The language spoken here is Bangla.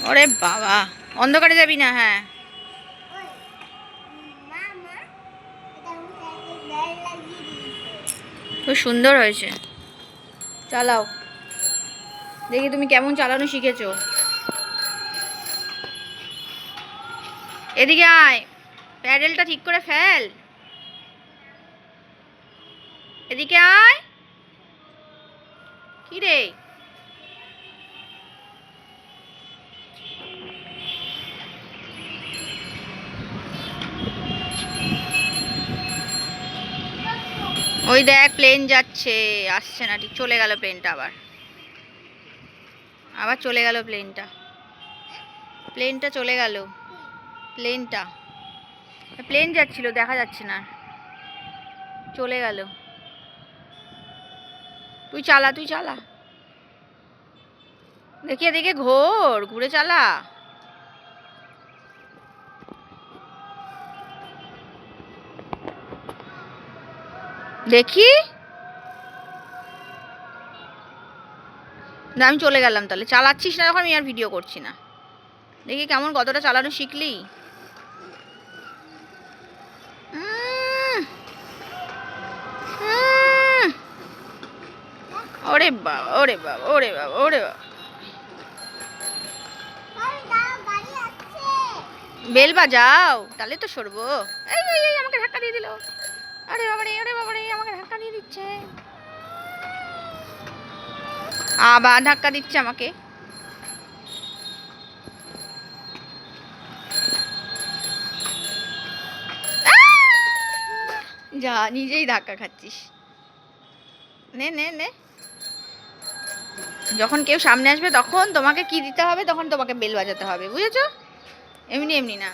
ওরে বাবা, অন্ধকারে যাবি না। হ্যাঁ, খুব সুন্দর হয়েছে। চালাও দেখি তুমি কেমন চালানো শিখেছো। এদিকে আয়, প্যাডেলটা ঠিক করে ফেল। এদিকে আয়। কি রে, ওই দেখ প্লেন যাচ্ছে, আসছে না, ঠিক চলে গেল প্লেনটা। আবার আবার চলে গেল প্লেনটা। প্লেনটা চলে গেল। প্লেনটা, প্লেন যাচ্ছিল, দেখা যাচ্ছে না, চলে গেল। তুই চালা, তুই চালা, দেখি এদিকে ঘোর, ঘুরে চালা। দেখি না, আমি চলে গেলাম। তাহলে চালাচ্ছিস না যখন, আমি আর ভিডিও করছি না। দেখি কেমন, কতটা চালানো শিখলি। ওরে বাবা, ওরে বাবা, ওরে বাবা, ওরে বাবা, বেল বাজাও তাহলে তো সরবো। এই এই এই, আমাকে ধাক্কা দিয়ে দিল। আরে বাবারে, আরে বাবারে, আমাকে ধাক্কা দিয়ে দিচ্ছে। আবার ধাক্কা দিচ্ছে আমাকে। যা, নিজেই ধাক্কা খাচ্ছিস। নে নে নে, যখন কেউ সামনে আসবে তখন তোমাকে কি দিতে হবে, তখন তোমাকে বেল বাজাতে হবে, বুঝেছো? এমনি এমনি না।